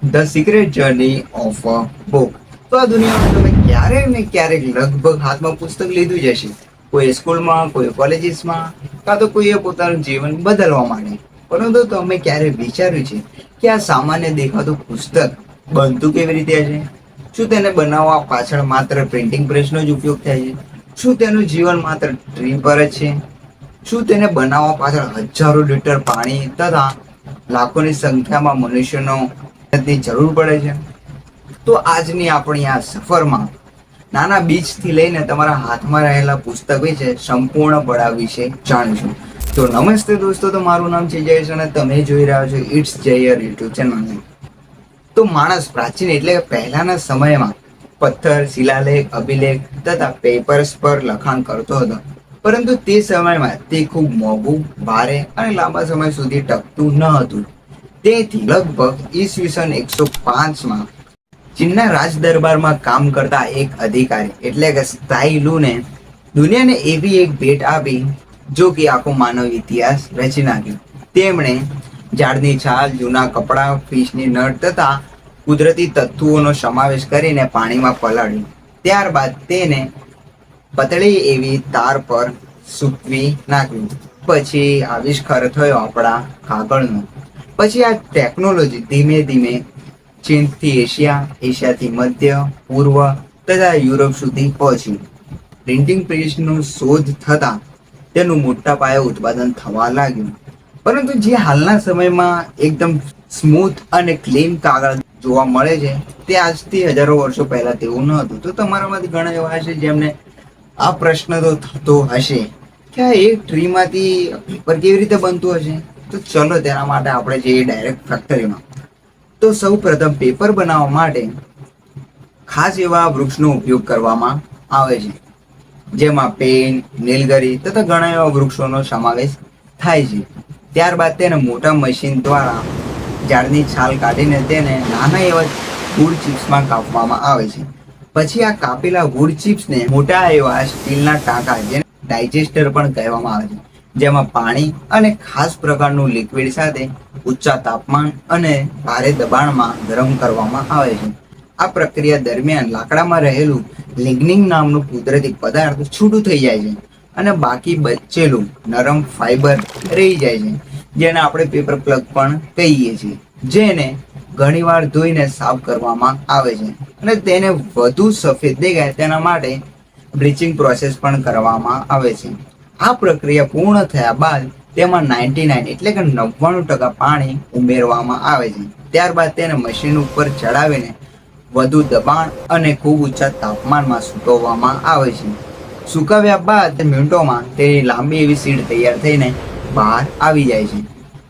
The secret journey of a book. તો આ દુનિયામાં તમે ક્યારેક ને ક્યારેક લગભગ હાથમાં પુસ્તક લીધું જ હશે. કોઈ સ્કૂલમાં, કોઈ કોલેજીસમાં, કાં તો કોઈએ પોતાનું જીવન બદલવા માંડે. પરંતુ તમે ક્યારે વિચાર્યું છે કે આ સામાન્ય દેખાતું પુસ્તક બનતું કેવી રીતે હશે? શું તેને બનાવવા પાછળ માત્ર પ્રિન્ટિંગ પ્રેસનો જ ઉપયોગ થાય છે? શું તેનું જીવન માત્ર ટ્રી પર જ છે? શું તેને બનાવવા પાછળ હજારો લીટર પાણી તથા લાખોની સંખ્યામાં મનુષ્યનો ની જરૂર પડે છે? તો આજની આપણી આ સફરમાં નાના બીજથી લઈને તમારા હાથમાં રહેલા પુસ્તક વિશે સંપૂર્ણ પડા વિશે જાણીશું. તો નમસ્તે દોસ્તો, તો મારું નામ છે જયેશ અને તમે જોઈ રહ્યા છો ઇટ્સ જય યુટ્યુબ ચેનલ. તો માણસ પ્રાચીન એટલે પહેલાના સમયમાં પથ્થર, શિલાલેખ, અભિલેખ તથા પેપર્સ પર લખાણ કરતો હતો. પરંતુ તે સમયમાં તે ખૂબ મોંઘું, ભારે અને લાંબા સમય સુધી ટકતું ન હતું. તેથી લગભગ ઈસવીસન 105માં ચીનના રાજ દરબારમાં કામ કરતા એક અધિકારી એટલે કે સ્ટાઈલુને દુનિયાને એવી એક ભેટ આપી જો કે આખો માનવ ઇતિહાસ રચી નાખ્યો. તેમણે ઝાડની છાલ, જૂના કપડાં, ફિશની નટ તથા કુદરતી તત્વોનો સમાવેશ કરીને પાણીમાં પલાળ્યું. ત્યારબાદ તેને પતળી એવી તાર પર સૂકવી નાખ્યું. પછી આવિષ્કાર થયો આપણા કાગળનો. પછી આ ટેકનોલોજી ધીમે ધીમે ચીનથી એશિયા, એશિયાથી મધ્ય પૂર્વ તથા યુરોપ સુધી પહોંચી. પ્રિન્ટિંગ પ્રેસનું શોધ થતાં તેનું મોટા પાયે ઉત્પાદન થવા લાગ્યું. પરંતુ જે હાલના સમયમાં એકદમ સ્મૂથ અને ક્લીન કાગળ જોવા મળે છે તે આજથી હજારો વર્ષો પહેલા તેવું ન હતું. તો તમારામાંથી ઘણા એવા હશે જેમને આ પ્રશ્ન તો થતો હશે કે આ એક ટ્રીમાંથી પેપર કેવી રીતે બનતું હશે? તો ચલો તેના માટે આપણે જઈએ ડાયરેક્ટ ફેક્ટરીમાં. તો સૌ પ્રથમ પેપર બનાવવા માટે ખાસ એવા વૃક્ષનો ઉપયોગ કરવામાં આવે છે, જેમાં પેન, નીલગરી તથા ઘણા એવા વૃક્ષોનો સમાવેશ થાય છે. ત્યારબાદ તેને મોટા મશીન દ્વારા ઝાડની છાલ કાઢીને તેને નાના એવા વુડ ચિપ્સમાં કાપવામાં આવે છે. પછી આ કાપેલા વુડ ચિપ્સને મોટા એવા સ્ટીલના ટાંકા, જેને ડાયજેસ્ટર પણ કહેવામાં આવે છે, જેમાં પાણી અને ખાસ પ્રકારનું લિક્વિડ સાથે ઊંચા તાપમાન અને ભારે દબાણમાં ગરમ કરવામાં આવે છે. આ પ્રક્રિયા દરમિયાન લાકડામાં રહેલું લિગ્નિન નામનું કુદરતી પદાર્થ છૂટું થઈ જાય છે અને બાકી બચેલું નરમ ફાઈબર રહી જાય છે, જેને આપણે પેપર પ્લગ પણ કહીએ છીએ. જેને ઘણીવાર ધોઈને સાફ કરવામાં આવે છે અને તેને વધુ સફેદ દેખાય તેના માટે બ્લીચિંગ પ્રોસેસ પણ કરવામાં આવે છે. આ પ્રક્રિયા પૂર્ણ થયા બાદ તેમાં 99 એટલે કે 99% પાણી ઉમેરવામાં આવે છે. ત્યારબાદ તેને મશીન ઉપર ચડાવીને વધુ દબાણ અને ખૂબ ઊંચા તાપમાનમાં સૂકવવામાં આવે છે. સુકાવ્યા બાદ મિનિટોમાં તેની લાંબી એવી સીડ તૈયાર થઈને બહાર આવી જાય છે.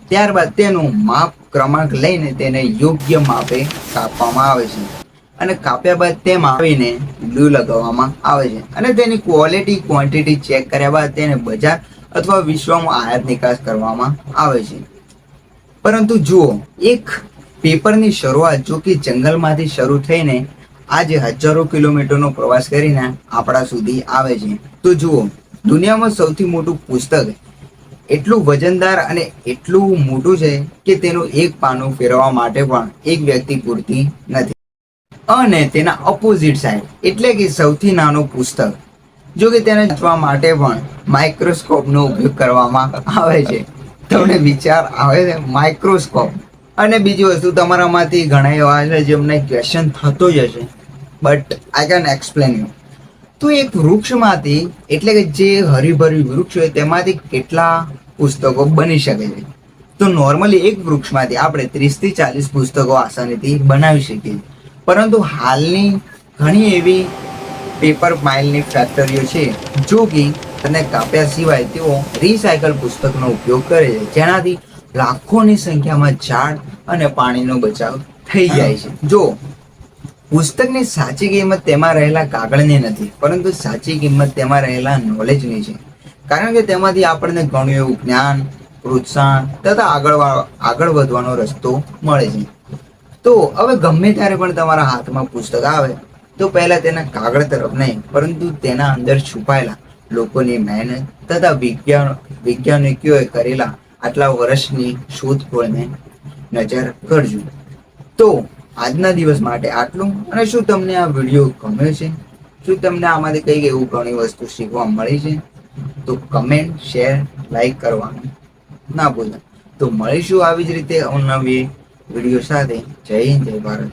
ત્યારબાદ તેનું માપ ક્રમાંક લઈને તેને યોગ્ય માપે કાપવામાં આવે છે અને કાપ્યા બાદ તેમાં આવીને ગ્લુ લગાવવામાં આવે છે અને તેની ક્વોલિટી, ક્વોન્ટિટી ચેક કર્યા બાદ તેને બજાર અથવા વિશ્વમાં આયાત નિકાસ કરવામાં આવે છે. પરંતુ જુઓ, એક પેપરની શરૂઆત જો કે જંગલમાંથી શરૂ થઈને આજે હજારો કિલોમીટરનો પ્રવાસ કરીને આપણા સુધી આવે છે. તો જુઓ, દુનિયામાં સૌથી મોટું પુસ્તક એટલું વજનદાર અને એટલું મોટું છે કે તેનું એક પાનું ફેરવવા માટે પણ એક વ્યક્તિ પૂરતી નથી. અને તેના ઓપોઝિટ સાઈડ એટલે કે સૌથી નાનું પુસ્તક, જો કે તેને વાંચવા માટે પણ માઇક્રોસ્કોપનો ઉપયોગ કરવામાં આવે છે. તમને વિચાર આવે છે માઇક્રોસ્કોપ? અને બીજી વસ્તુ, તમારામાંથી ઘણા એવા છે જેમને ક્વેશ્ચન થતો જ હશે, but I can explain you. તો એક વૃક્ષમાંથી એટલે કે જે હરીભરી વૃક્ષ હોય તેમાંથી કેટલા પુસ્તકો બની શકે છે? તો નોર્મલી એક વૃક્ષમાંથી આપણે 30 થી 40 પુસ્તકો આસાનીથી બનાવી શકીએ. પરંતુ હાલની ઘણી એવી પેપર માઇલની ફેક્ટરીઓ છે જો કે તેને કાપ્યા સિવાય તેઓ રિસાયકલ પુસ્તકનો ઉપયોગ કરે છે, જેનાથી લાખોની સંખ્યામાં ઝાડ અને પાણીનો બચાવ થઈ જાય છે. જો પુસ્તકની સાચી કિંમત તેમાં રહેલા કાગળની નથી, પરંતુ સાચી કિંમત તેમાં રહેલા નોલેજની છે. કારણ કે તેમાંથી આપણને ઘણું એવું જ્ઞાન, પ્રોત્સાહન તથા આગળ વધવાનો રસ્તો મળે છે. તો હવે ગમે ત્યારે પણ તમારા હાથમાં પુસ્તક આવે તો પહેલા તેના કાગળ તરફ નહીં, પરંતુ તેના અંદર છુપાયેલા લોકોની મહેનત તથા વૈજ્ઞાનિકોએ કરેલા આટલા વર્ષની શોધખોળને નજર કરજો. તો આજના દિવસ માટે આટલું. અને શું તમને આ વિડીયો ગમ્યો છે? શું તમને આમાંથી કંઈક એવું ઘણી વસ્તુ શીખવા મળી છે? તો કમેન્ટ, શેર, લાઈક કરવાનું ના ભૂલતા. તો મળીશું આવી જ રીતે નવી વિડીયો સાથે. જય હિન્દ, જય ભારત.